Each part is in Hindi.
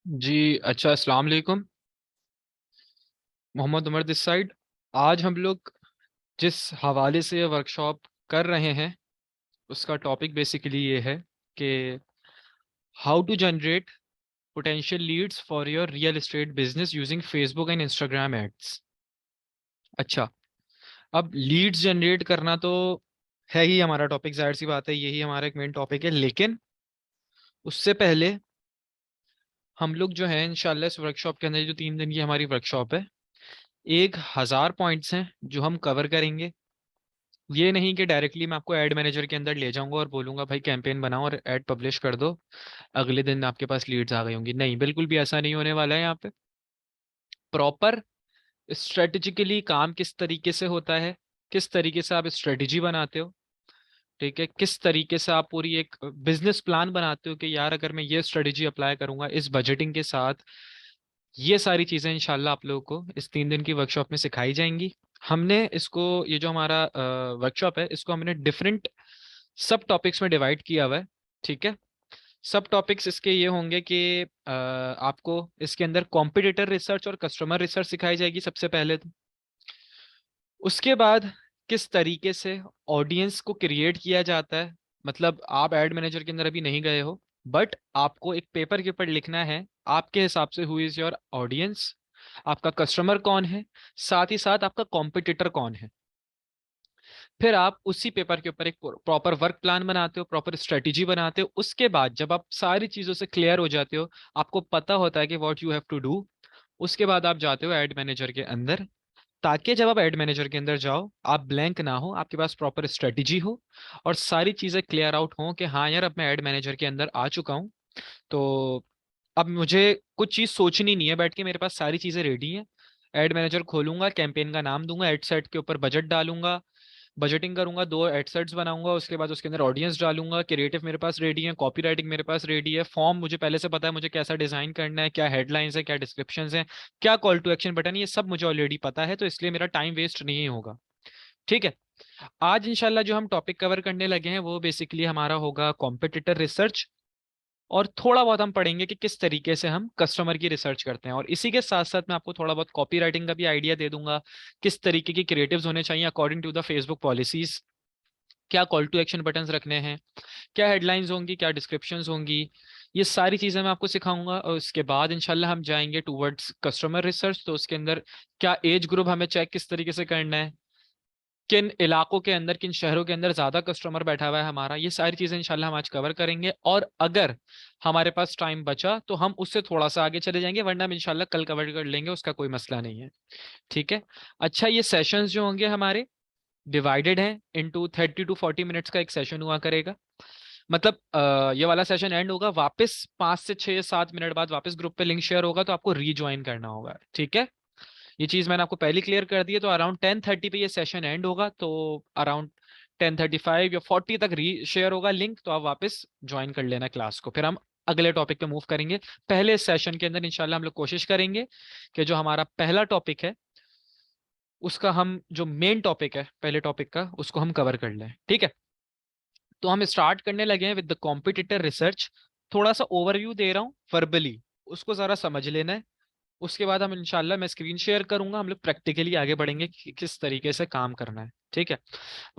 जी। अच्छा, अस्सलाम वालेकुम। Mohammad Umar this side. आज हम लोग जिस हवाले से वर्कशॉप कर रहे हैं उसका टॉपिक बेसिकली ये है कि how to generate potential leads for your real estate business using Facebook and Instagram ads. अच्छा, अब लीड्स जनरेट करना तो है ही हमारा टॉपिक, जाहिर सी बात है, यही हमारा एक मेन टॉपिक है। लेकिन उससे पहले हम लोग जो है इंशाल्लाह इस वर्कशॉप के अंदर, जो 3 दिन की हमारी वर्कशॉप है, 1000 पॉइंट्स हैं जो हम कवर करेंगे। ये नहीं कि डायरेक्टली मैं आपको एड मैनेजर के अंदर ले जाऊंगा और बोलूंगा भाई कैंपेन बनाओ और एड पब्लिश कर दो, अगले दिन आपके पास लीड्स आ गई होंगी। नहीं, बिल्कुल भी ऐसा नहीं होने वाला है। यहाँ पे प्रॉपर स्ट्रेटेजिकली काम किस तरीके से होता है, किस तरीके से आप स्ट्रेटेजी बनाते हो, ठीक है, किस तरीके से आप पूरी एक बिजनेस प्लान बनाते हो कि यार अगर मैं ये स्ट्रेटेजी अप्लाई करूंगा इस बजटिंग के साथ, ये सारी चीज़ें इंशाल्लाह आप लोगों को इस 3 दिन की वर्कशॉप में सिखाई जाएंगी। हमने इसको, ये जो हमारा वर्कशॉप है, इसको हमने डिफरेंट सब टॉपिक्स में डिवाइड किया हुआ है। ठीक है, सब टॉपिक्स इसके ये होंगे कि आपको इसके अंदर कॉम्पिटिटर रिसर्च और कस्टमर रिसर्च सिखाई जाएगी सबसे पहले तो। उसके बाद किस तरीके से ऑडियंस को क्रिएट किया जाता है, मतलब आप एड मैनेजर के अंदर अभी नहीं गए हो, बट आपको एक पेपर के ऊपर लिखना है आपके हिसाब से हु इज योर ऑडियंस, आपका कस्टमर कौन है, साथ ही साथ आपका कॉम्पिटिटर कौन है। फिर आप उसी पेपर के ऊपर एक प्रॉपर वर्क प्लान बनाते हो, प्रॉपर स्ट्रेटेजी बनाते हो। उसके बाद जब आप सारी चीज़ों से क्लियर हो जाते हो, आपको पता होता है कि what you have to do, उसके बाद आप जाते हो एड मैनेजर के अंदर, ताकि जब आप एड मैनेजर के अंदर जाओ आप ब्लैंक ना हो, आपके पास प्रॉपर स्ट्रेटेजी हो और सारी चीज़ें क्लियर आउट हो कि हाँ यार अब मैं एड मैनेजर के अंदर आ चुका हूँ, तो अब मुझे कुछ चीज़ सोचनी नहीं है, बैठ के मेरे पास सारी चीज़ें रेडी हैं। एड मैनेजर खोलूंगा, कैंपेन का नाम दूंगा, एड सेट के ऊपर बजट डालूंगा, बजटिंग करूंगा, 2 एड सेट्स बनाऊंगा, उसके बाद उसके अंदर ऑडियंस डालूंगा, क्रिएटिव मेरे पास रेडी है, कॉपी राइटिंग मेरे पास रेडी है, फॉर्म मुझे पहले से पता है मुझे कैसा डिजाइन करना है, क्या हेडलाइंस है, क्या डिस्क्रिप्शन है, क्या कॉल टू एक्शन बटन, ये सब मुझे ऑलरेडी पता है, तो इसलिए मेरा टाइम वेस्ट नहीं होगा। ठीक है, आज इंशाल्लाह जो हम टॉपिक कवर करने लगे हैं वो बेसिकली हमारा होगा कॉम्पिटिटर रिसर्च, और थोड़ा बहुत हम पढ़ेंगे कि किस तरीके से हम कस्टमर की रिसर्च करते हैं, और इसी के साथ साथ मैं आपको थोड़ा बहुत कॉपी राइटिंग का भी आइडिया दे दूंगा, किस तरीके की क्रिएटिव्स होने चाहिए according to the Facebook policies, क्या कॉल टू एक्शन बटन्स रखने हैं, क्या हेडलाइंस होंगी, क्या डिस्क्रिप्शंस होंगी, ये सारी चीज़ें मैं आपको सिखाऊंगा। और उसके बाद इंशाल्लाह हम जाएंगे टूवर्ड्स कस्टमर रिसर्च, तो उसके अंदर क्या एज ग्रुप हमें चेक किस तरीके से करना है, किन इलाकों के अंदर, किन शहरों के अंदर ज्यादा कस्टमर बैठा हुआ है हमारा, ये सारी चीजें इंशाल्लाह हम आज कवर करेंगे। और अगर हमारे पास टाइम बचा तो हम उससे थोड़ा सा आगे चले जाएंगे, वरना हम इंशाल्लाह कल कवर कर लेंगे, उसका कोई मसला नहीं है। ठीक है। अच्छा, ये सेशंस जो होंगे हमारे डिवाइडेड हैं इनटू 30 to 40 मिनट्स का एक सेशन हुआ करेगा। मतलब ये वाला सेशन एंड होगा, वापस 5 से 6 7 मिनट बाद वापस ग्रुप पे लिंक शेयर होगा, तो आपको रीज्वाइन करना होगा। ठीक है, ये चीज मैंने आपको पहले क्लियर कर दी है। तो अराउंड 10:30 पे ये सेशन एंड होगा, तो अराउंड 10:35 या 40 तक री शेयर होगा लिंक, तो आप वापस ज्वाइन कर लेना क्लास को, फिर हम अगले टॉपिक पे मूव करेंगे। पहले सेशन के अंदर इंशाल्लाह हम लोग कोशिश करेंगे कि जो हमारा पहला टॉपिक है उसका, हम जो मेन टॉपिक है पहले टॉपिक का, उसको हम कवर कर लें। ठीक है, तो हम स्टार्ट करने लगे हैं विद द कॉम्पिटिटर रिसर्च। थोड़ा सा ओवरव्यू दे रहा हूँ वर्बली, उसको जरा समझ लेना है। उसके बाद हम इंशाल्लाह मैं स्क्रीन शेयर करूंगा, हम लोग प्रैक्टिकली आगे बढ़ेंगे कि किस तरीके से काम करना है। ठीक है,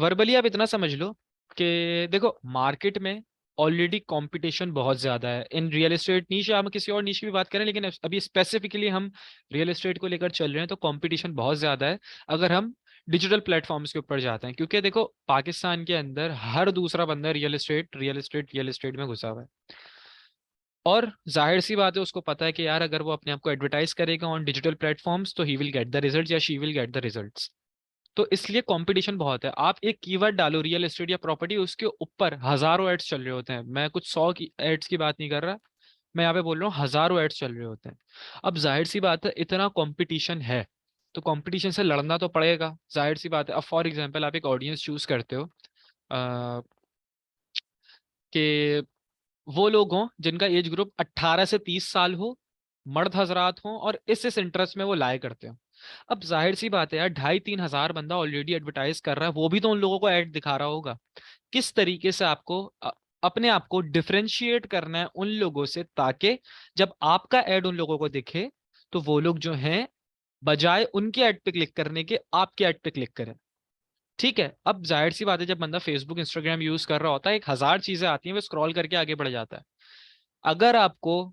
वर्बली आप इतना समझ लो कि देखो मार्केट में ऑलरेडी कंपटीशन बहुत ज्यादा है इन रियल एस्टेट नीश, हम किसी और नीश की भी बात करें, लेकिन अभी स्पेसिफिकली हम रियल एस्टेट को लेकर चल रहे हैं, तो कंपटीशन बहुत ज्यादा है अगर हम डिजिटल प्लेटफॉर्म्स के ऊपर जाते हैं, क्योंकि देखो पाकिस्तान के अंदर हर दूसरा बंदा real estate real estate real estate में घुसा हुआ है, और जाहिर सी बात है उसको पता है कि यार अगर वो अपने आप को एडवर्टाइज करेगा ऑन डिजिटल प्लेटफॉर्म्स तो he will get the results या she will get the results. तो इसलिए कंपटीशन बहुत है। आप एक कीवर्ड डालो रियल एस्टेट या प्रॉपर्टी, उसके ऊपर हजारों एड्स चल रहे होते हैं, मैं कुछ 100 की एड्स की बात नहीं कर रहा, मैं यहाँ पे बोल रहा हूँ हजारों एड्स चल रहे होते हैं। अब जाहिर सी बात है इतना कंपटीशन है, तो कंपटीशन से लड़ना तो पड़ेगा, जाहिर सी बात है। अब फॉर एग्जांपल आप एक ऑडियंस चूज करते हो कि वो लोग हों जिनका एज ग्रुप 18 से 30 साल हो, मर्द हजरात हों, और इस इंटरेस्ट में वो लाए करते हो। अब जाहिर सी बात है यार, 2,500-3,000 बंदा ऑलरेडी एडवर्टाइज कर रहा है, वो भी तो उन लोगों को ऐड दिखा रहा होगा। किस तरीके से आपको अपने आप को डिफरेंशिएट करना है उन लोगों से, ताकि जब आपका ऐड उन लोगों को दिखे तो वो लोग जो हैं बजाय उनके ऐड पे क्लिक करने के आपके ऐड पे क्लिक करें। ठीक है, अब जाहिर सी बात है, जब बंदा फेसबुक इंस्टाग्राम यूज कर रहा होता है, 1000 चीजें आती हैं, वो स्क्रॉल करके आगे बढ़ जाता है। अगर आपको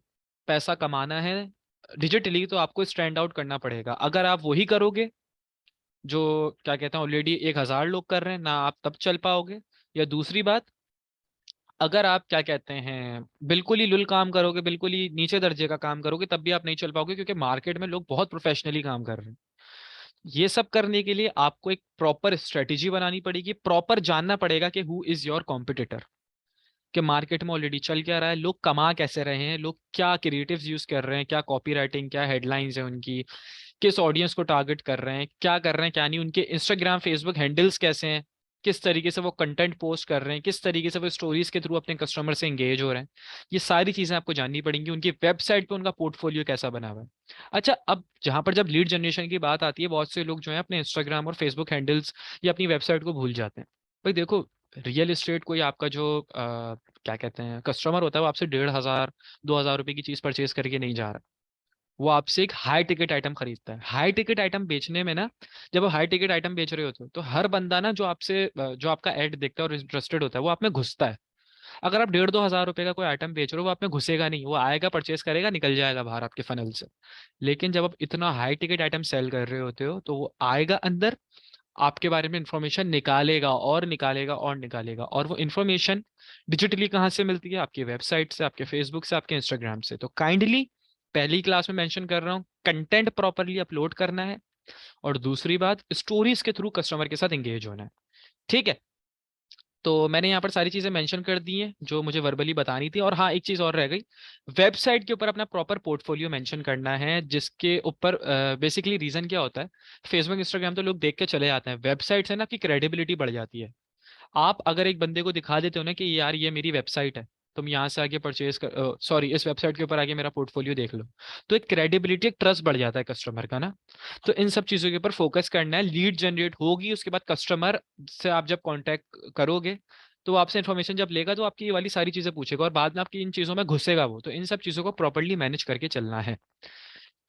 पैसा कमाना है डिजिटली तो आपको स्टैंड आउट करना पड़ेगा। अगर आप वही करोगे जो क्या कहते हैं ऑलरेडी 1000 लोग कर रहे हैं, ना आप तब चल पाओगे। या दूसरी बात, अगर आप क्या कहते हैं बिल्कुल ही लुल काम करोगे, बिल्कुल ही नीचे दर्जे का काम करोगे, तब भी आप नहीं चल पाओगे, क्योंकि मार्केट में लोग बहुत प्रोफेशनली काम कर रहे हैं। ये सब करने के लिए आपको एक प्रॉपर स्ट्रेटेजी बनानी पड़ेगी, प्रॉपर जानना पड़ेगा कि हु इज योर कॉम्पिटिटर, कि मार्केट में ऑलरेडी चल क्या रहा है, लोग कमा कैसे रहे हैं, लोग क्या क्रिएटिव्स यूज कर रहे हैं, क्या कॉपी राइटिंग, क्या हेडलाइंस है उनकी, किस ऑडियंस को टारगेट कर रहे हैं, क्या कर रहे हैं क्या नहीं, उनके इंस्टाग्राम फेसबुक हैंडल्स कैसे हैं, किस तरीके से वो कंटेंट पोस्ट कर रहे हैं, किस तरीके से वो स्टोरीज के थ्रू अपने कस्टमर से एंगेज हो रहे हैं। ये सारी चीजें आपको जाननी पड़ेंगी। उनकी वेबसाइट पे उनका पोर्टफोलियो कैसा बना हुआ है। अच्छा, अब जहां पर जब लीड जनरेशन की बात आती है, बहुत से लोग जो है अपने इंस्टाग्राम और फेसबुक हैंडल्स या अपनी वेबसाइट को भूल जाते हैं। भाई देखो, रियल एस्टेट कोई आपका जो क्या कहते हैं कस्टमर होता है, वो आपसे 1500 2000 रुपए की चीज परचेज करके नहीं जा रहा। वो आपसे एक हाई टिकट आइटम खरीदता है। हाई टिकट आइटम बेचने में ना, जब आप हाई टिकट आइटम बेच रहे होते हो तो हर बंदा ना जो आपसे जो आपका ऐड देखता है और इंटरेस्टेड होता है, वो आप में घुसता है। अगर आप 1500 2000 रुपए का कोई आइटम बेच रहे हो, वो आप में घुसेगा नहीं, वो आएगा परचेस करेगा निकल जाएगा बाहर आपके फनल से। लेकिन जब आप इतना हाई टिकट आइटम सेल कर रहे होते हो, तो वो आएगा अंदर, आपके बारे में इंफॉर्मेशन निकालेगा और निकालेगा और निकालेगा, और वो इंफॉर्मेशन डिजिटली कहाँ से मिलती है, आपकी वेबसाइट से, आपके फेसबुक से, आपके इंस्टाग्राम से। तो काइंडली पहली क्लास में मेंशन कर रहा हूँ, कंटेंट प्रॉपरली अपलोड करना है, और दूसरी बात स्टोरीज के थ्रू कस्टमर के साथ एंगेज होना है। ठीक है, तो मैंने यहाँ पर सारी चीजें मेंशन कर दी हैं जो मुझे वर्बली बतानी थी। और हाँ, एक चीज और रह गई, वेबसाइट के ऊपर अपना प्रॉपर पोर्टफोलियो मेंशन करना है, जिसके ऊपर बेसिकली रीजन क्या होता है, फेसबुक इंस्टाग्राम तो लोग देख के चले जाते हैं, वेबसाइट से ना आपकी क्रेडिबिलिटी बढ़ जाती है। आप अगर एक बंदे को दिखा देते हो ना कि यार ये मेरी वेबसाइट है, तुम यहाँ से आगे परचेज कर, सॉरी इस वेबसाइट के ऊपर आगे मेरा पोर्टफोलियो देख लो, तो एक क्रेडिबिलिटी, एक ट्रस्ट बढ़ जाता है कस्टमर का ना। तो इन सब चीज़ों के ऊपर फोकस करना है। लीड जनरेट होगी, उसके बाद कस्टमर से आप जब कांटेक्ट करोगे तो वो आपसे इन्फॉर्मेशन जब लेगा तो आपकी ये वाली सारी चीज़ें पूछेगा, और बाद में आपकी इन चीज़ों में घुसेगा वो। तो इन सब चीज़ों को प्रॉपरली मैनेज करके चलना है।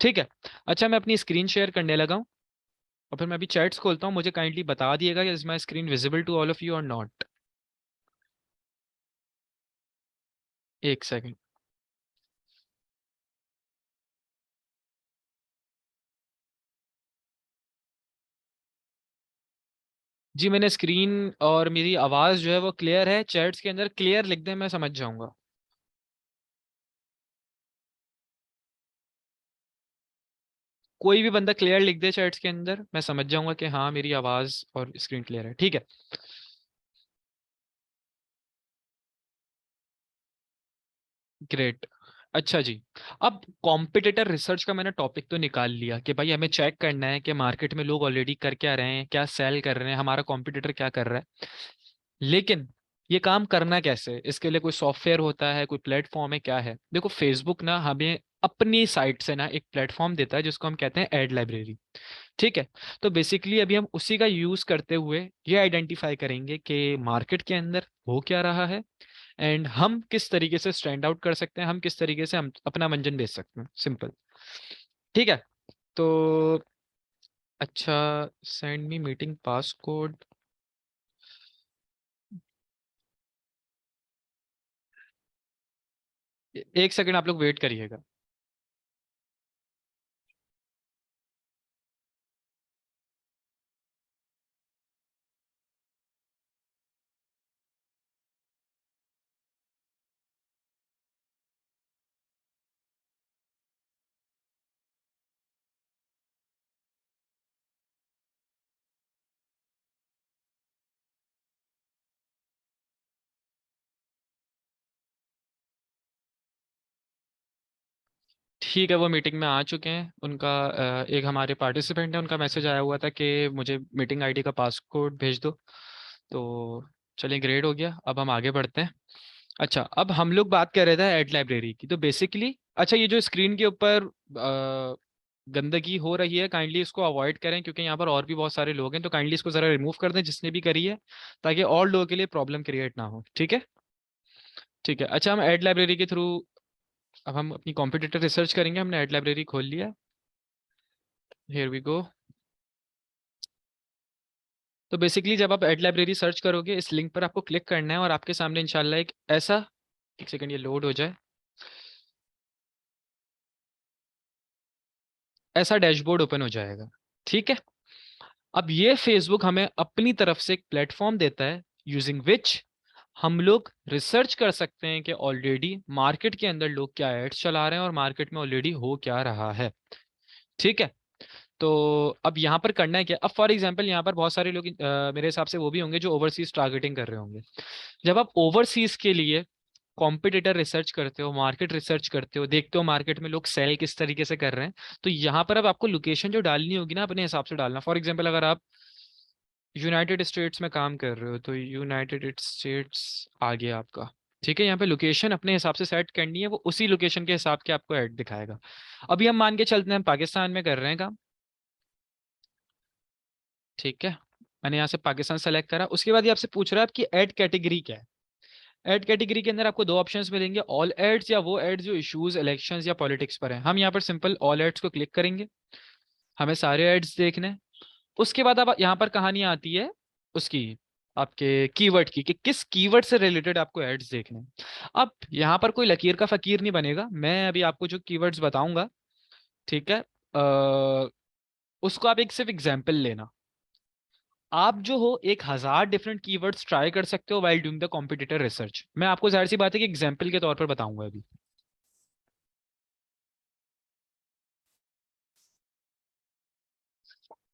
ठीक है। अच्छा, मैं अपनी स्क्रीन शेयर करने लगा हूँ, और फिर मैं अभी चैट्स खोलता हूँ। मुझे काइंडली बता दिएगा is my screen visible to all of you और नॉट। एक सेकंड। जी, मैंने स्क्रीन और मेरी आवाज़ जो है वो क्लियर है। चैट्स के अंदर क्लियर लिख दें, मैं समझ जाऊंगा। कोई भी बंदा क्लियर लिख दे चैट्स के अंदर, मैं समझ जाऊंगा कि हाँ मेरी आवाज़ और स्क्रीन क्लियर है। ठीक है। ग्रेट। अच्छा जी, अब कॉम्पिटिटर रिसर्च का मैंने टॉपिक तो निकाल लिया कि भाई हमें चेक करना है कि मार्केट में लोग ऑलरेडी कर क्या रहे हैं, क्या सेल कर रहे हैं, हमारा कॉम्पिटिटर क्या कर रहा है। लेकिन ये काम करना कैसे, इसके लिए कोई सॉफ्टवेयर होता है, कोई प्लेटफॉर्म है, क्या है? देखो, फेसबुक ना हमें अपनी साइट से ना एक प्लेटफॉर्म देता है जिसको हम कहते हैं एड लाइब्रेरी। ठीक है। तो बेसिकली अभी हम उसी का यूज करते हुए ये आइडेंटिफाई करेंगे कि मार्केट के अंदर हो क्या रहा है, एंड हम किस तरीके से स्टैंड आउट कर सकते हैं, हम किस तरीके से हम अपना मंजन बेच सकते हैं। सिंपल। ठीक है। तो अच्छा, सेंड मी मीटिंग पास कोड। एक सेकंड आप लोग वेट करिएगा। ठीक है, वो मीटिंग में आ चुके हैं। उनका एक हमारे पार्टिसिपेंट है, उनका मैसेज आया हुआ था कि मुझे मीटिंग आईडी का पासकोड भेज दो। तो चलिए, ग्रेड हो गया। अब हम आगे बढ़ते हैं। अच्छा, अब हम लोग बात कर रहे थे एड लाइब्रेरी की। तो बेसिकली अच्छा, ये जो स्क्रीन के ऊपर गंदगी हो रही है, काइंडली इसको अवॉइड करें, क्योंकि यहाँ पर और भी बहुत सारे लोग हैं। तो काइंडली इसको ज़रा रिमूव कर दें जिसने भी करी है, ताकि और लोगों के लिए प्रॉब्लम क्रिएट ना हो। ठीक है। ठीक है, अच्छा हम एड लाइब्रेरी के थ्रू अब हम अपनी कॉम्पिटिटर रिसर्च करेंगे। हमने एड लाइब्रेरी खोल लिया, हियर वी गो। तो बेसिकली जब आप एड लाइब्रेरी सर्च करोगे, इस लिंक पर आपको क्लिक करना है और आपके सामने इंशाल्लाह एक ऐसा, एक सेकंड ये लोड हो जाए, ऐसा डैशबोर्ड ओपन हो जाएगा। ठीक है, अब ये फेसबुक हमें अपनी तरफ से एक प्लेटफॉर्म देता है यूजिंग विच हम लोग रिसर्च कर सकते हैं कि ऑलरेडी मार्केट के अंदर लोग क्या एड्स चला रहे हैं और मार्केट में ऑलरेडी हो क्या रहा है। ठीक है, तो अब यहाँ पर करना है क्या। अब फॉर एग्जांपल यहाँ पर बहुत सारे लोग मेरे हिसाब से वो भी होंगे जो ओवरसीज टारगेटिंग कर रहे होंगे। जब आप ओवरसीज के लिए कॉम्पिटिटर रिसर्च करते हो, मार्केट रिसर्च करते हो, देखते हो मार्केट में लोग सेल किस तरीके से कर रहे हैं, तो यहाँ पर अब आपको लोकेशन जो डालनी होगी ना, अपने हिसाब से डालना। फॉर एग्जाम्पल अगर आप यूनाइटेड स्टेट्स में काम कर रहे हो तो यूनाइटेड स्टेट्स आ गया आपका। ठीक है, यहाँ पे लोकेशन अपने हिसाब से सेट करनी है, वो उसी लोकेशन के हिसाब के आपको ऐड दिखाएगा। अभी हम मान के चलते हैं हम पाकिस्तान में कर रहे हैं काम। ठीक है, मैंने यहाँ से पाकिस्तान सेलेक्ट करा। उसके बाद ये आपसे पूछ रहा है आपकी एड कैटेगरी क्या है। एड कैटेगरी के अंदर आपको दो ऑप्शंस मिलेंगे, ऑल एड्स या वो एड्स जो इश्यूज, इलेक्शंस या पॉलिटिक्स पर हैं। हम यहाँ पर सिंपल ऑल एड्स को क्लिक करेंगे, हमें सारे एड्स देखने हैं। उसके बाद अब यहाँ पर कहानी आती है उसकी, आपके कीवर्ड की, कि किस कीवर्ड से रिलेटेड आपको एड्स देखने हैं। अब यहाँ पर कोई लकीर का फकीर नहीं बनेगा, मैं अभी आपको जो कीवर्ड्स बताऊंगा, ठीक है, उसको आप एक सिर्फ एग्जाम्पल लेना। आप जो हो 1,000 डिफरेंट कीवर्ड्स ट्राई कर सकते हो while doing the competitor research. मैं आपको जाहिर सी बात है कि एग्जाम्पल के तौर पर बताऊंगा अभी।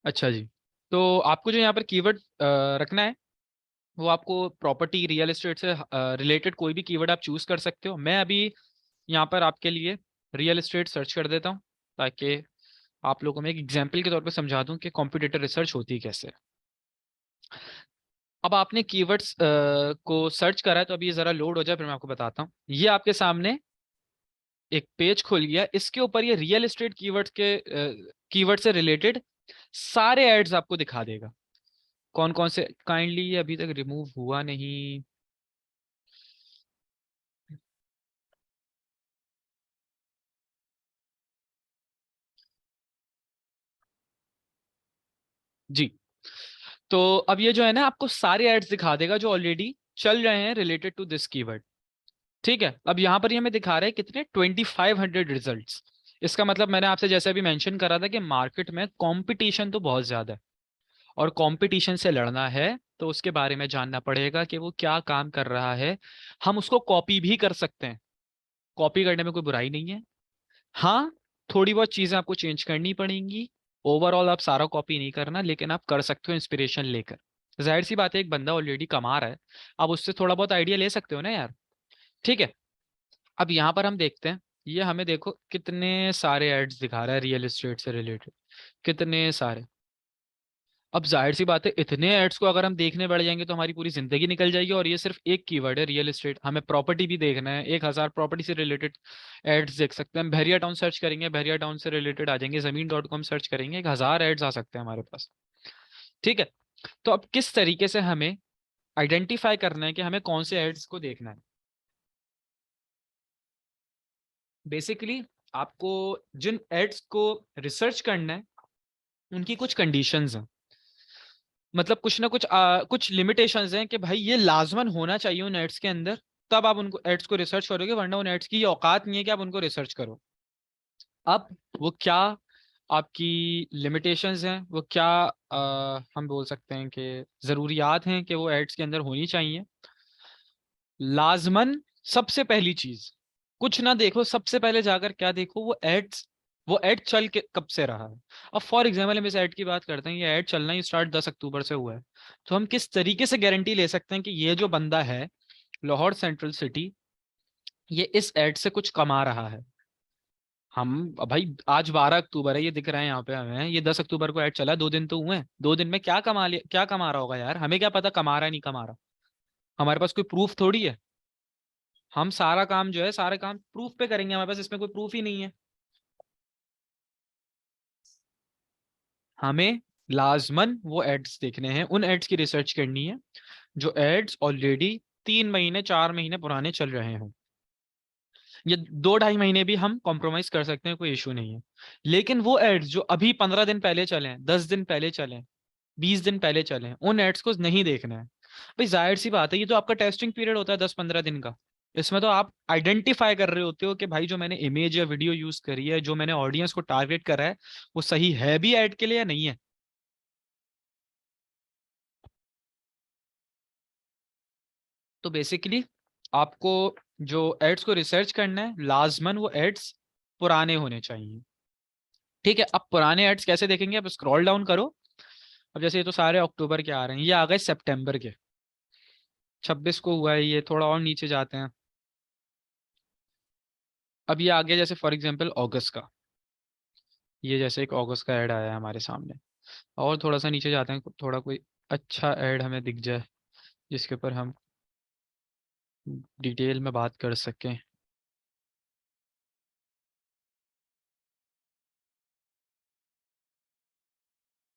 अच्छा जी, तो आपको जो यहाँ पर कीवर्ड रखना है, वो आपको प्रॉपर्टी रियल एस्टेट से रिलेटेड कोई भी कीवर्ड आप चूज कर सकते हो। मैं अभी यहाँ पर आपके लिए रियल एस्टेट सर्च कर देता हूँ, ताकि आप लोगों में एक एग्जाम्पल के तौर पर समझा दूं कि कॉम्पिटिटर रिसर्च होती है कैसे। अब आपने कीवर्ड्स को सर्च करा है, तो अभी ये जरा लोड हो जाए फिर मैं आपको बताता हूँ। ये आपके सामने एक पेज खुल गया, इसके ऊपर ये रियल एस्टेट कीवर्ड्स के कीवर्ड से रिलेटेड सारे एड्स आपको दिखा देगा। कौन कौन से, काइंडली ये अभी तक रिमूव हुआ नहीं। जी, तो अब ये जो है ना आपको सारे एड्स दिखा देगा जो ऑलरेडी चल रहे हैं रिलेटेड टू दिस कीवर्ड। ठीक है, अब यहाँ पर ये हमें दिखा रहा है कितने 2500 रिजल्ट्स। इसका मतलब मैंने आपसे जैसे अभी मेंशन करा था कि मार्केट में कंपटीशन तो बहुत ज्यादा है, और कंपटीशन से लड़ना है तो उसके बारे में जानना पड़ेगा कि वो क्या काम कर रहा है। हम उसको कॉपी भी कर सकते हैं, कॉपी करने में कोई बुराई नहीं है। हाँ, थोड़ी बहुत चीजें आपको चेंज करनी पड़ेंगी। ओवरऑल आप सारा कॉपी नहीं करना, लेकिन आप कर सकते हो इंस्पिरेशन लेकर। जाहिर सी बात है, एक बंदा ऑलरेडी कमा रहा है, आप उससे थोड़ा बहुत आइडिया ले सकते हो ना यार। ठीक है, अब यहाँ पर हम देखते हैं, ये हमें देखो कितने सारे एड्स दिखा रहा है रियल एस्टेट से रिलेटेड, कितने सारे। अब जाहिर सी बात है, इतने एड्स को अगर हम देखने बैठ जाएंगे तो हमारी पूरी जिंदगी निकल जाएगी, और ये सिर्फ एक कीवर्ड है रियल एस्टेट। हमें प्रॉपर्टी भी देखना है, 1,000 प्रॉपर्टी से रिलेटेड एड्स देख सकते हैं। हम बहरिया टाउन सर्च करेंगे, बहरिया टाउन से रिलेटेड आ जाएंगे। जमीन.com सर्च करेंगे, 1,000 एड्स आ सकते हैं हमारे पास। ठीक है, तो अब किस तरीके से हमें आइडेंटिफाई करना है कि हमें कौन से एड्स को देखना है। बेसिकली आपको जिन एड्स को रिसर्च करना है, उनकी कुछ कंडीशंस हैं। मतलब कुछ ना कुछ कुछ लिमिटेशंस हैं कि भाई ये लाजमन होना चाहिए उन एड्स के अंदर, तब आप उनको एड्स को रिसर्च करोगे, वरना उन एड्स की ये औकात नहीं है कि आप उनको रिसर्च करो। अब वो क्या आपकी लिमिटेशंस हैं, वो क्या हम बोल सकते हैं कि ज़रूरियात हैं कि वो एड्स के अंदर होनी चाहिए। लाजमन सबसे पहली चीज, कुछ ना देखो, सबसे पहले जाकर क्या देखो, वो एड्स, वो एड चल के कब से रहा है। अब फॉर एग्जाम्पल हम इस एड की बात करते हैं, ये एड चलना ही स्टार्ट 10 अक्टूबर से हुआ है, तो हम किस तरीके से गारंटी ले सकते हैं कि ये जो बंदा है लाहौर सेंट्रल सिटी, ये इस एड से कुछ कमा रहा है। हम भाई आज 12 अक्टूबर है, ये दिख रहा है यहाँ पे हमें, ये 10 अक्टूबर को ऐड चला, 2 दिन तो हुए हैं। 2 दिन में क्या कमा लिया, क्या कमा रहा होगा यार, हमें क्या पता कमा रहा है नहीं कमा रहा। हमारे पास कोई प्रूफ थोड़ी है। हम सारा काम जो है, सारे काम प्रूफ पे करेंगे, हमारे पास इसमें कोई प्रूफ ही नहीं है। हमें लाजमन वो एड्स देखने हैं, उन एड्स की रिसर्च करनी है जो एड्स ऑलरेडी 3 महीने 4 महीने पुराने चल रहे हों, ये 2 ढाई महीने भी हम कॉम्प्रोमाइज कर सकते हैं, कोई इशू नहीं है। लेकिन वो एड्स जो अभी 15 दिन पहले चले हैं, 10 दिन पहले चले हैं, 20 दिन पहले चले हैं, उन एड्स को नहीं देखना है। भाई जाहिर सी बात है, ये तो आपका टेस्टिंग पीरियड होता है 10-15 दिन का। इसमें तो आप आइडेंटिफाई कर रहे होते हो कि भाई जो मैंने इमेज या वीडियो यूज करी है, जो मैंने ऑडियंस को टारगेट करा है, वो सही है भी ऐड के लिए या नहीं है। तो बेसिकली आपको जो एड्स को रिसर्च करना है, लाजमन वो एड्स पुराने होने चाहिए। ठीक है, अब पुराने एड्स कैसे देखेंगे, अब स्क्रॉल डाउन करो। अब जैसे ये तो सारे अक्टूबर के आ रहे हैं, ये आ गए सितंबर के, 26 को हुआ है ये, थोड़ा और नीचे जाते हैं। अब ये आ गया जैसे फॉर एग्जांपल अगस्त का, ये जैसे एक अगस्त का ऐड आया है हमारे सामने। और थोड़ा सा नीचे जाते हैं, थोड़ा कोई अच्छा ऐड हमें दिख जाए जिसके ऊपर हम डिटेल में बात कर सकें।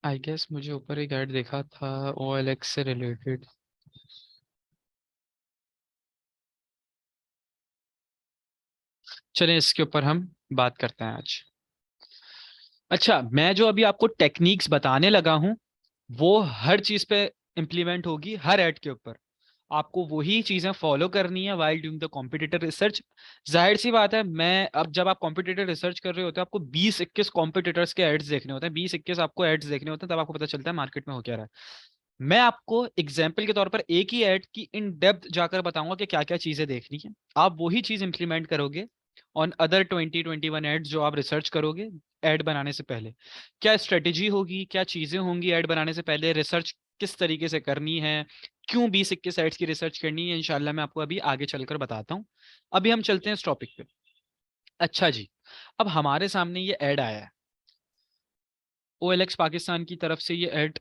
आई गेस मुझे ऊपर एक ऐड देखा था OLX से रिलेटेड। चलें इसके ऊपर हम बात करते हैं आज। अच्छा, मैं जो अभी आपको टेक्निक्स बताने लगा हूं, वो हर चीज पे इम्प्लीमेंट होगी, हर ऐड के ऊपर। आपको वही चीजें फॉलो करनी है while doing the competitor research. जाहिर सी बात है, मैं अब जब आप कॉम्पिटिटर रिसर्च कर रहे होते हैं, आपको 20-21 कॉम्पिटिटर्स के एड्स देखने होते हैं, 20-21 आपको एड्स देखने होते हैं, तब आपको पता चलता है मार्केट में हो क्या रहा है। मैं आपको एग्जाम्पल के तौर पर एक ही ऐड की इन डेप्थ जाकर बताऊंगा कि क्या क्या चीजें देखनी है। आप वही चीज इंप्लीमेंट करोगे ऑन अदर 20-21 एड्स जो आप रिसर्च करोगे ऐड बनाने से पहले। क्या स्ट्रेटेजी होगी, क्या चीजें होंगी ऐड बनाने से पहले, रिसर्च किस तरीके से करनी है, क्यों 20-21 एड्स की रिसर्च करनी है, इंशाल्लाह मैं आपको अभी आगे चलकर बताता हूँ। अभी हम चलते हैं इस टॉपिक पे। अच्छा जी, अब हमारे सामने ये ऐड आया है, OLX पाकिस्तान की तरफ से ये ऐड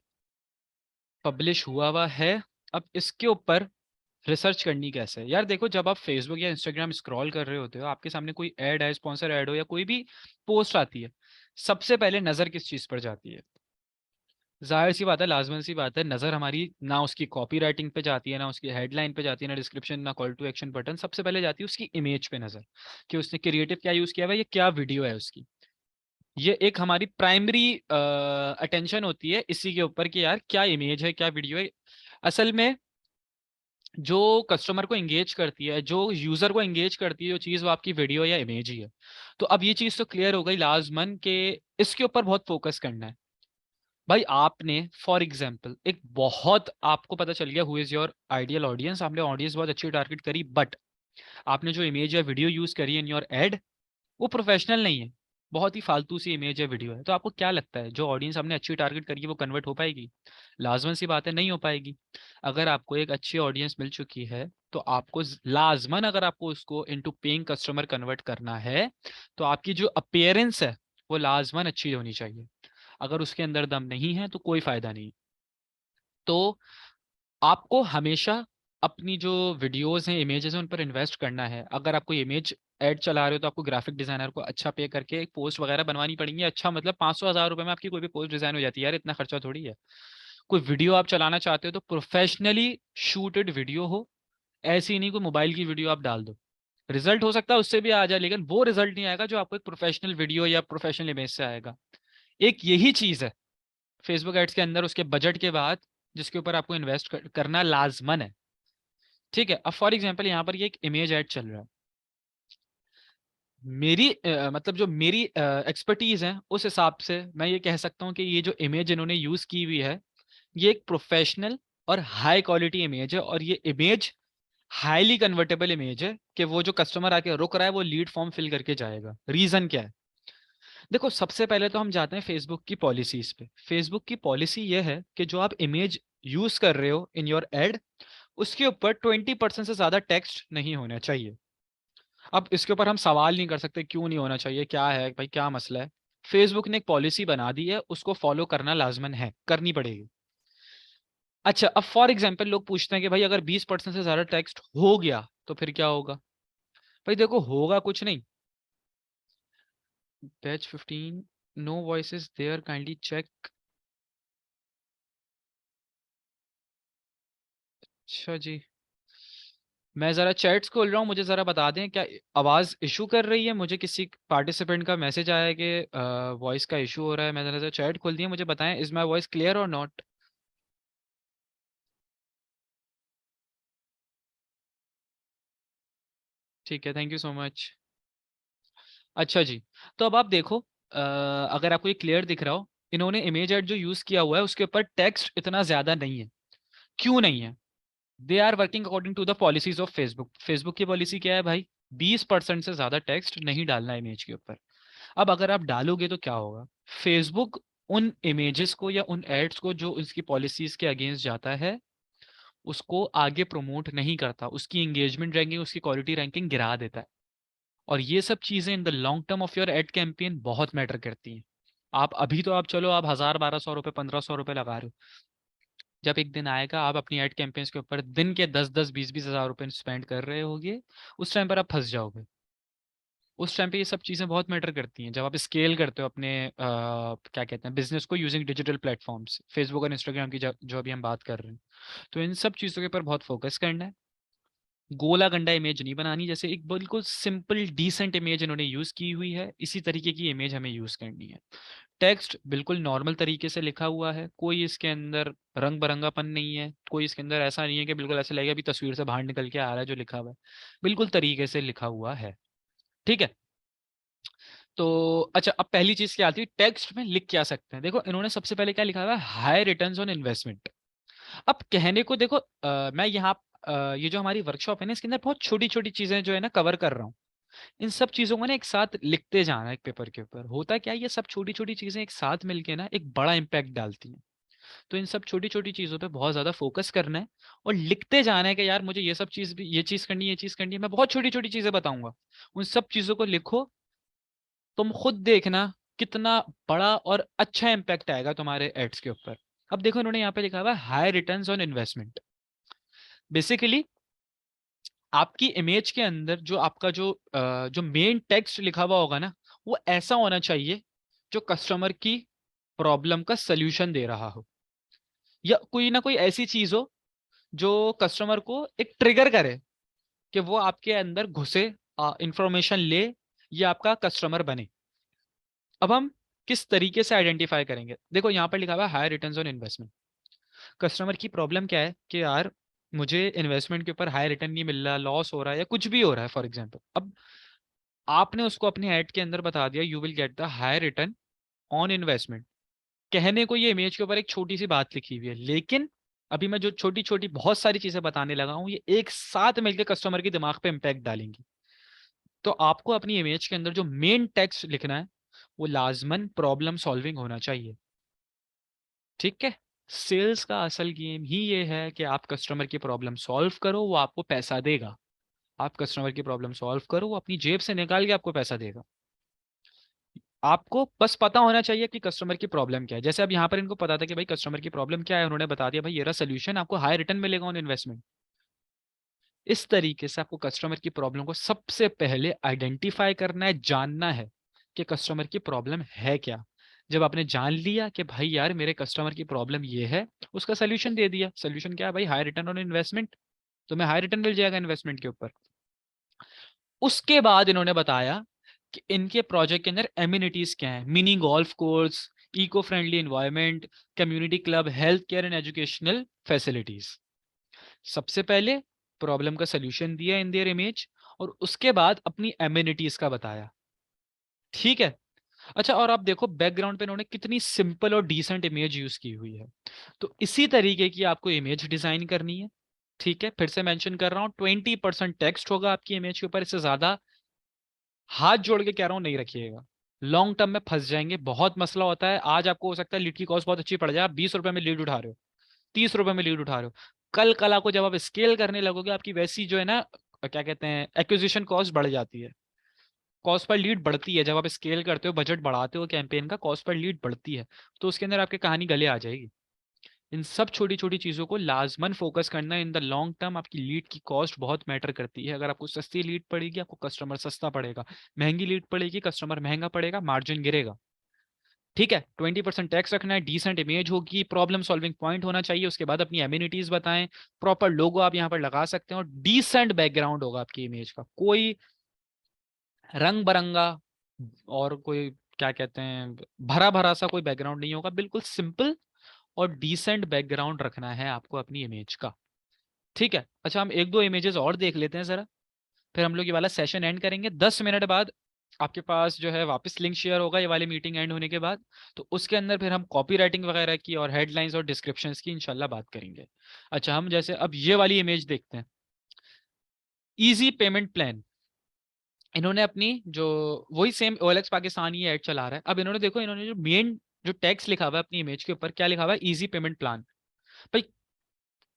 पब्लिश हुआ हुआ है। अब इसके ऊपर रिसर्च करनी कैसे है यार, देखो जब आप फेसबुक या इंस्टाग्राम स्क्रॉल कर रहे होते हो, आपके सामने कोई ऐड है, स्पॉन्सर ऐड हो या कोई भी पोस्ट आती है, सबसे पहले नजर किस चीज पर जाती है। जाहिर सी बात है, लाजमन सी बात है, नजर हमारी ना उसकी कॉपी राइटिंग पे जाती है, ना उसकी हेडलाइन पे जाती है, ना डिस्क्रिप्शन, ना कॉल टू एक्शन बटन। सबसे पहले जाती है उसकी इमेज पे नजर, कि उसने क्रिएटिव क्या यूज किया हुआ है, ये क्या वीडियो है उसकी। ये एक हमारी प्राइमरी अटेंशन होती है इसी के ऊपर कि यार क्या इमेज है, क्या वीडियो है। असल में जो कस्टमर को एंगेज करती है, जो यूजर को एंगेज करती है जो चीज, वो आपकी वीडियो या इमेज ही है। तो अब ये चीज तो क्लियर हो गई लाजमन के इसके ऊपर बहुत फोकस करना है। भाई आपने फॉर एग्जाम्पल एक बहुत, आपको पता चल गया who is your ideal audience, आपने ऑडियंस बहुत अच्छी टारगेट करी, बट आपने जो इमेज या वीडियो यूज करी इन योर एड, वो प्रोफेशनल नहीं है, बहुत ही फालतू सी इमेज या वीडियो है। तो आपको क्या लगता है जो ऑडियंस हमने अच्छी टारगेट करी है वो कन्वर्ट हो पाएगी? लाजमन सी बात है, नहीं हो पाएगी। अगर आपको एक अच्छी ऑडियंस मिल चुकी है, तो आपको लाजमन, अगर आपको उसको इनटू पेइंग कस्टमर कन्वर्ट करना है, तो आपकी जो अपीयरेंस है वो लाजमन अच्छी होनी चाहिए। अगर उसके अंदर दम नहीं है तो कोई फायदा नहीं। तो आपको हमेशा अपनी जो वीडियोस हैं, इमेजेस हैं, उन पर इन्वेस्ट करना है। अगर आपको इमेज ऐड चला रहे हो, तो आपको ग्राफिक डिजाइनर को अच्छा पे करके एक पोस्ट वगैरह बनवानी पड़ेंगी। अच्छा मतलब 500-1000 रुपए में आपकी कोई भी पोस्ट डिजाइन हो जाती है यार, इतना खर्चा थोड़ी है। कोई वीडियो आप चलाना चाहते हो तो प्रोफेशनली शूटेड वीडियो हो, ऐसी नहीं कोई मोबाइल की वीडियो आप डाल दो। रिजल्ट हो सकता है उससे भी आ जाए, लेकिन वो रिजल्ट नहीं आएगा जो आपको एक प्रोफेशनल वीडियो या प्रोफेशनल इमेज से आएगा। एक यही चीज है फेसबुक एड्स के अंदर, उसके बजट के बाद, जिसके ऊपर आपको इन्वेस्ट करना लाजमन है। ठीक है, अब फॉर एग्जांपल यहाँ पर ये एक इमेज ऐड चल रहा है। मेरी मतलब जो मेरी एक्सपर्टीज है, उस हिसाब से मैं ये कह सकता हूँ कि ये जो इमेज इन्होंने यूज की हुई है, ये एक प्रोफेशनल और हाई क्वालिटी इमेज है। और ये इमेज हाईली कन्वर्टेबल इमेज है कि वो जो कस्टमर आके रुक रहा है वो लीड फॉर्म फिल करके जाएगा। रीजन क्या है? देखो सबसे पहले तो हम जाते हैं फेसबुक की पॉलिसीज पे। फेसबुक की पॉलिसी ये है कि जो आप इमेज यूज कर रहे हो इन योर एड, उसके ऊपर 20% से ज्यादा टेक्स्ट नहीं होना चाहिए। अब इसके ऊपर हम सवाल नहीं कर सकते क्यों नहीं होना चाहिए, क्या है भाई, क्या मसला है। फेसबुक ने एक पॉलिसी बना दी है, उसको फॉलो करना लाजमन है, करनी पड़ेगी। अच्छा, अब फॉर एग्जाम्पल लोग पूछते हैं कि भाई अगर 20% से ज्यादा टेक्स्ट हो गया तो फिर क्या होगा? भाई देखो, होगा कुछ नहीं। Batch 15, no voice there, kindly check. अच्छा जी, मैं ज़रा चैट्स खोल रहा हूँ, मुझे ज़रा बता दें क्या आवाज़ इशू कर रही है? मुझे किसी पार्टिसिपेंट का मैसेज आया है कि वॉइस का इशू हो रहा है। मैं ज़रा सा चैट खोल दिया, मुझे बताएं इज़ माई वॉइस क्लियर और नॉट? ठीक है, थैंक यू सो मच। अच्छा जी, तो अब आप देखो, अगर आपको ये क्लियर दिख रहा हो, इन्होंने इमेज एड जो यूज़ किया हुआ है उसके ऊपर टेक्स्ट इतना ज़्यादा नहीं है। क्यों नहीं है? They are working according to the policies of Facebook. Facebook की पॉलिसी क्या है भाई? 20% से ज़्यादा टेक्स्ट नहीं डालना है इमेज के ऊपर। अब अगर आप डालोगे तो क्या होगा? फेसबुक उन इमेजेस को या उन एड्स को जो उसकी पॉलिसीज के अगेंस्ट जाता है उसको आगे प्रमोट नहीं करता, उसकी एंगेजमेंट रैंकिंग, उसकी क्वालिटी रैंकिंग गिरा देता है। और ये सब चीजें in the long term of your ad campaign बहुत मैटर करती हैं। आप अभी तो आप चलो आप 1000 1200 रुपए 1500 रुपए लगा रहे हो, जब एक दिन आएगा आप अपनी एड कैंपेन्स के ऊपर दिन के 10 10 20 20 हज़ार रुपए स्पेंड कर रहे होगे, उस टाइम पर आप फंस जाओगे। उस टाइम पे ये सब चीज़ें बहुत मैटर करती हैं जब आप स्केल करते हो अपने क्या कहते हैं बिजनेस को यूजिंग डिजिटल प्लेटफॉर्म्स, फेसबुक और इंस्टाग्राम की जो अभी हम बात कर रहे हैं। तो इन सब चीज़ों के ऊपर बहुत फोकस करना है। गोला गंडा इमेज नहीं बनानी, जैसे एक बिल्कुल सिंपल डिसेंट इमेज इन्होंने यूज़ की हुई है इसी तरीके की इमेज हमें यूज़ करनी है। टेक्स्ट बिल्कुल नॉर्मल तरीके से लिखा हुआ है, कोई इसके अंदर रंग बरंगापन नहीं है, कोई इसके अंदर ऐसा नहीं है कि बिल्कुल ऐसा लगेगा अभी तस्वीर से बाहर निकल के आ रहा है जो लिखा हुआ है। बिल्कुल तरीके से लिखा हुआ है। ठीक है। तो अच्छा, अब पहली चीज क्या आती है, टेक्स्ट में लिख क्या सकते हैं? देखो इन्होंने सबसे पहले क्या लिखा हुआ है, हाई रिटर्न्स ऑन इन्वेस्टमेंट। अब कहने को देखो, मैं यहाँ ये जो हमारी वर्कशॉप है ना इसके अंदर बहुत छोटी छोटी चीजें जो है ना कवर कर रहा हूँ। इन सब चीजों को ना एक साथ लिखते जाना है एक पेपर के ऊपर। होता क्या है, ये सब छोटी छोटी चीजें एक साथ मिलके ना एक बड़ा इंपैक्ट डालती हैं। तो इन सब छोटी छोटी चीजों पे बहुत ज्यादा फोकस करना है और लिखते जाना है कि यार मुझे ये सब चीज भी, ये चीज करनी है, ये चीज करनी है। मैं बहुत छोटी छोटी चीजें बताऊंगा, उन सब चीजों को लिखो। तुम खुद देखना कितना बड़ा और अच्छा इंपैक्ट आएगा तुम्हारे एड्स के ऊपर। अब देखो इन्होंने यहाँ पे लिखा हुआ है high returns on investment. Basically आपकी इमेज के अंदर जो आपका जो मेन टेक्स्ट लिखा हुआ होगा ना, वो ऐसा होना चाहिए जो कस्टमर की प्रॉब्लम का सल्यूशन दे रहा हो, या कोई ना कोई ऐसी चीज हो जो कस्टमर को एक ट्रिगर करे कि वो आपके अंदर घुसे, इंफॉर्मेशन ले, या आपका कस्टमर बने। अब हम किस तरीके से आइडेंटिफाई करेंगे? देखो यहाँ पर लिखा हुआ है high returns on investment. Customer की प्रॉब्लम क्या है कि यार मुझे इन्वेस्टमेंट के ऊपर हाई रिटर्न नहीं मिल रहा, लॉस हो रहा है या कुछ भी हो रहा है फॉर एग्जांपल। अब आपने उसको अपने ऐड के अंदर बता दिया you will get the high return on investment. कहने को ये इमेज के ऊपर एक छोटी सी बात लिखी हुई है, लेकिन अभी मैं जो छोटी छोटी बहुत सारी चीजें बताने लगा हूं ये एक साथ मिलकर कस्टमर के दिमाग पे इंपैक्ट डालेंगी। तो आपको अपनी इमेज के अंदर जो मेन टेक्स्ट लिखना है वो लाजमन प्रॉब्लम सॉल्विंग होना चाहिए। ठीक है। सेल्स का असल गेम ही ये है कि आप कस्टमर की प्रॉब्लम सॉल्व करो, वो आपको पैसा देगा। आप कस्टमर की प्रॉब्लम सॉल्व करो, वो अपनी जेब से निकाल के आपको पैसा देगा। आपको बस पता होना चाहिए कि कस्टमर की प्रॉब्लम क्या है। जैसे अब यहाँ पर इनको पता था कि भाई कस्टमर की प्रॉब्लम क्या है, उन्होंने बता दिया भाई ये रहा सोल्यूशन, आपको हाई रिटर्न मिलेगा ऑन इन्वेस्टमेंट। इस तरीके से आपको कस्टमर की प्रॉब्लम को सबसे पहले आइडेंटिफाई करना है, जानना है कि कस्टमर की प्रॉब्लम है क्या। जब आपने जान लिया कि भाई यार मेरे कस्टमर की प्रॉब्लम ये है, उसका सोल्यूशन दे दिया। सोल्यूशन क्या है भाई? High return on investment. तुम्हें हाई रिटर्न मिल जाएगा इन्वेस्टमेंट के ऊपर। उसके बाद इन्होंने बताया कि इनके प्रोजेक्ट के अंदर एमिनिटीज क्या है, mini golf course, eco friendly environment, community club, health care and educational facilities. सबसे पहले प्रॉब्लम का सलूशन दिया इन देयर इमेज, और उसके बाद अपनी एमिनिटीज का बताया। ठीक है। अच्छा, और आप देखो बैकग्राउंड पे इन्होंने कितनी सिंपल और डिसेंट इमेज यूज की हुई है। तो इसी तरीके की आपको इमेज डिजाइन करनी है। ठीक है, फिर से मेंशन कर रहा हूं 20% टेक्स्ट होगा आपकी इमेज के ऊपर, इससे ज्यादा हाथ जोड़ के कह रहा हूं नहीं रखिएगा। लॉन्ग टर्म में फंस जाएंगे, बहुत मसला होता है। आज आपको हो सकता है लीड की कॉस्ट बहुत अच्छी पड़ जाए, आप 20 रुपए में लीड उठा रहे हो, 30 रुपए में लीड उठा रहे हो। कल कला को जब आप स्केल करने लगोगे आपकी वैसी जो है ना क्या कहते हैं एक्विजिशन कॉस्ट बढ़ जाती है। कॉस्ट पर लीड बढ़ती है जब आप स्केल करते हो, बजट बढ़ाते हो कैंपेन का, कॉस्ट पर लीड बढ़ती है। तो उसके अंदर आपकी कहानी गले आ जाएगी। इन सब छोटी छोटी चीज़ों को लाजमन फोकस करना है। इन द लॉन्ग टर्म आपकी लीड की कॉस्ट बहुत मैटर करती है। अगर आपको सस्ती लीड पड़ेगी आपको कस्टमर सस्ता पड़ेगा, महंगी लीड पड़ेगी कस्टमर महंगा पड़ेगा, मार्जिन गिरेगा। ठीक है, 20% टेक्स्ट रखना है, डिसेंट इमेज होगी, प्रॉब्लम सॉल्विंग पॉइंट होना चाहिए, उसके बाद अपनी एमिनिटीज बताएं, प्रॉपर लोगो आप यहाँ पर लगा सकते हैं, और डिसेंट बैकग्राउंड होगा आपकी इमेज का, कोई रंग बिरंगा और कोई क्या कहते हैं भरा भरा सा कोई बैकग्राउंड नहीं होगा, बिल्कुल सिंपल और डिसेंट बैकग्राउंड रखना है आपको अपनी इमेज का। ठीक है, अच्छा हम एक दो इमेजेस और देख लेते हैं जरा, फिर हम लोग ये वाला सेशन एंड करेंगे। 10 मिनट बाद आपके पास जो है वापस लिंक शेयर होगा ये वाली मीटिंग एंड होने के बाद, तो उसके अंदर फिर हम कॉपी राइटिंग वगैरह की और हेडलाइंस और डिस्क्रिप्शंस की इंशाल्लाह बात करेंगे। अच्छा हम जैसे अब ये वाली इमेज देखते हैं, इजी पेमेंट प्लान। इन्होंने अपनी जो वही सेम OLX पाकिस्तान ये ऐड चला रहा है, अब इन्होंने देखो इन्होंने जो मेन जो टेक्स्ट लिखा हुआ है अपनी इमेज के ऊपर, क्या लिखा हुआ है, इजी पेमेंट प्लान। भाई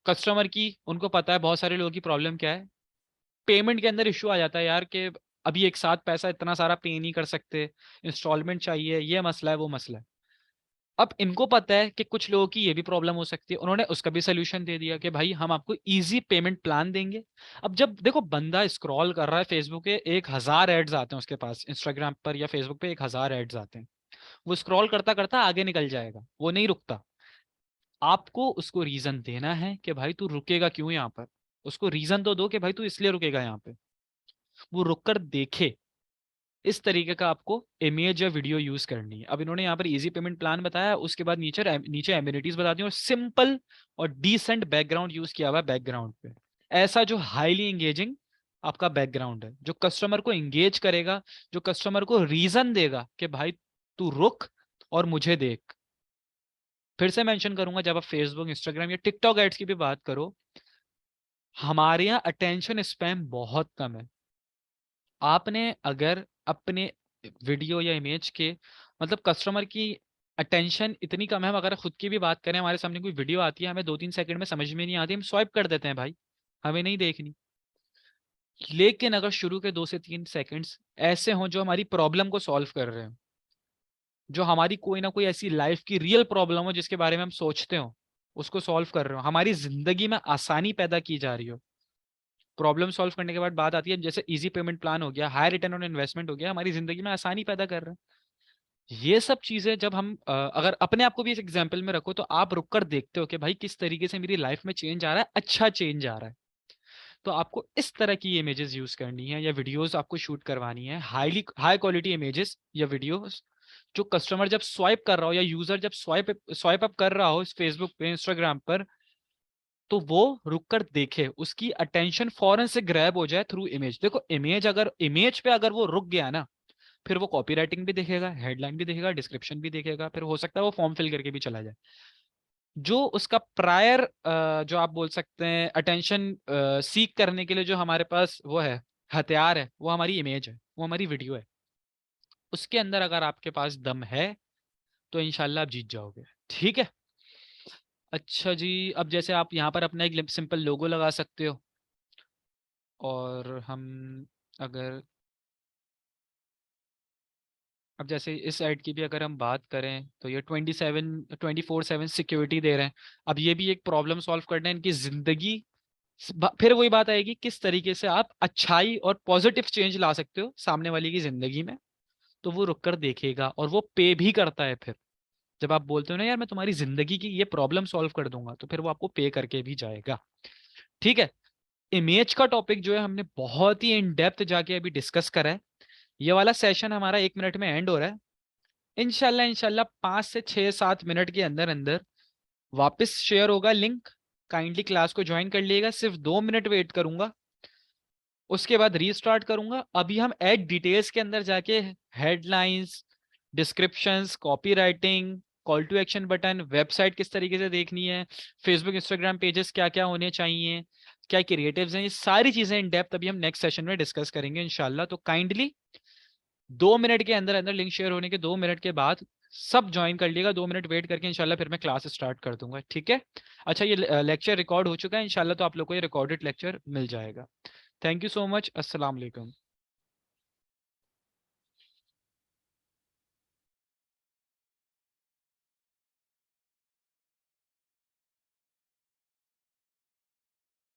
कस्टमर की उनको पता है, बहुत सारे लोगों की प्रॉब्लम क्या है, पेमेंट के अंदर इशू आ जाता है यार कि अभी एक साथ पैसा इतना सारा पे नहीं कर सकते, इंस्टॉलमेंट चाहिए, ये मसला है वो मसला है। अब इनको पता है कि कुछ लोगों की ये भी प्रॉब्लम हो सकती है, उन्होंने उसका भी सोल्यूशन दे दिया कि भाई हम आपको इजी पेमेंट प्लान देंगे। अब जब देखो बंदा स्क्रॉल कर रहा है फेसबुक पे, 1,000 एड्स आते हैं उसके पास, इंस्टाग्राम पर या फेसबुक पे 1,000 एड्स आते हैं, वो स्क्रॉल करता करता आगे निकल जाएगा, वो नहीं रुकता। आपको उसको रीजन देना है कि भाई तू रुकेगा क्यों यहाँ पर, उसको रीजन तो दो कि भाई तू इसलिए रुकेगा यहाँ पे, वो रुक कर देखे। इस तरीके का आपको इमेज या वीडियो यूज करनी है। अब इन्होंने यहाँ पर इजी पेमेंट प्लान बताया, उसके बाद नीचे नीचे एमिनिटीज बता दी, और सिंपल और डिसेंट बैकग्राउंड यूज किया हुआ है बैकग्राउंड पे, ऐसा जो हाईली एंगेजिंग आपका बैकग्राउंड है, जो कस्टमर को एंगेज करेगा, जो कस्टमर को रीजन देगा कि भाई तू रुक और मुझे देख। फिर से मेंशन करूंगा, जब आप फेसबुक इंस्टाग्राम या टिकटॉक एड्स की भी बात करो, हमारे यहाँ अटेंशन स्पैम बहुत कम है। आपने अगर अपने वीडियो या इमेज के मतलब कस्टमर की अटेंशन इतनी कम है, हम अगर खुद की भी बात करें, हमारे सामने कोई वीडियो आती है, हमें 2-3 सेकंड में समझ में नहीं आती, हम स्वाइप कर देते हैं भाई, हमें नहीं देखनी। लेकिन अगर शुरू के 2 से 3 सेकंड्स ऐसे हों जो हमारी प्रॉब्लम को सॉल्व कर रहे हैं, जो हमारी कोई ना कोई ऐसी लाइफ की रियल प्रॉब्लम हो जिसके बारे में हम सोचते हो, उसको सॉल्व कर रहे हो, हमारी जिंदगी में आसानी पैदा की जा रही हो, प्रॉब्लम सॉल्व करने के बाद बात आती है जैसे इजी पेमेंट प्लान हो गया, हाई रिटर्न ऑन इन्वेस्टमेंट हो गया, हमारी जिंदगी में आसानी पैदा कर रहे हैं। ये सब चीजें जब हम अगर अपने आप को भी इस एग्जाम्पल में रखो, तो आप रुक कर देखते हो कि भाई किस तरीके से मेरी लाइफ में चेंज आ रहा है, अच्छा चेंज आ रहा है। तो आपको इस तरह की इमेजेस यूज करनी है या वीडियोस आपको शूट करवानी है, हाई क्वालिटी इमेजेस या वीडियोस, जो कस्टमर जब स्वाइप कर रहा हो या यूजर जब स्वाइप अप कर रहा हो इस फेसबुक पे इंस्टाग्राम पर, तो वो रुक कर देखे, उसकी अटेंशन फौरन से ग्रैब हो जाए थ्रू इमेज। देखो इमेज पे अगर वो रुक गया ना, फिर वो कॉपी राइटिंग भी देखेगा, हेडलाइन भी देखेगा, डिस्क्रिप्शन भी देखेगा, फिर हो सकता है वो फॉर्म फिल करके भी चला जाए। जो उसका प्रायर जो आप बोल सकते हैं अटेंशन सीक करने के लिए जो हमारे पास वो है हथियार है, वो हमारी इमेज है, वो हमारी वीडियो है। उसके अंदर अगर आपके पास दम है तो इंशाल्लाह आप जीत जाओगे। ठीक है, अच्छा जी, अब जैसे आप यहाँ पर अपना एक सिंपल लोगो लगा सकते हो, और हम अगर अब जैसे इस साइड की भी अगर हम बात करें, तो ये 24/7 सिक्योरिटी दे रहे हैं। अब ये भी एक प्रॉब्लम सॉल्व करना है इनकी जिंदगी। फिर वही बात आएगी किस तरीके से आप अच्छाई और पॉजिटिव चेंज ला सकते हो सामने वाले की जिंदगी में, तो वो रुक कर देखेगा और वो पे भी करता है। फिर जब आप बोलते हो ना यार मैं तुम्हारी जिंदगी की ये प्रॉब्लम सॉल्व कर दूंगा, तो फिर वो आपको पे करके भी जाएगा। ठीक है, इमेज का टॉपिक जो है हमने बहुत ही इन डेप्थ जाके अभी डिस्कस करा है। ये वाला सेशन हमारा 1 मिनट में एंड हो रहा है। इंशाल्लाह इंशाल्लाह 5 से 6-7 मिनट के अंदर अंदर वापस शेयर होगा लिंक, काइंडली क्लास को ज्वाइन कर लीजिएगा। सिर्फ 2 मिनट वेट करूंगा, उसके बाद रीस्टार्ट करूंगा। अभी हम ऐड डिटेल्स के अंदर जाके headlines, descriptions, copy writing, call to action button, website किस तरीके से देखनी है, फेसबुक इंस्टाग्राम पेजेस क्या क्या होने चाहिए, क्या क्रिएटिव्स हैं, ये सारी चीजें इन डेप्थ अभी हम नेक्स्ट सेशन में डिस्कस करेंगे इंशाल्लाह। तो काइंडली 2 मिनट के अंदर अंदर लिंक शेयर होने के 2 मिनट के बाद सब ज्वाइन कर लिएगा। 2 मिनट वेट करके इंशाल्लाह फिर मैं क्लास स्टार्ट कर दूंगा। ठीक है, अच्छा ये लेक्चर रिकॉर्ड हो चुका है, इंशाल्लाह तो आप लोग को ये रिकॉर्डेड लेक्चर मिल जाएगा। थैंक यू सो मच, अस्सलाम वालेकुम।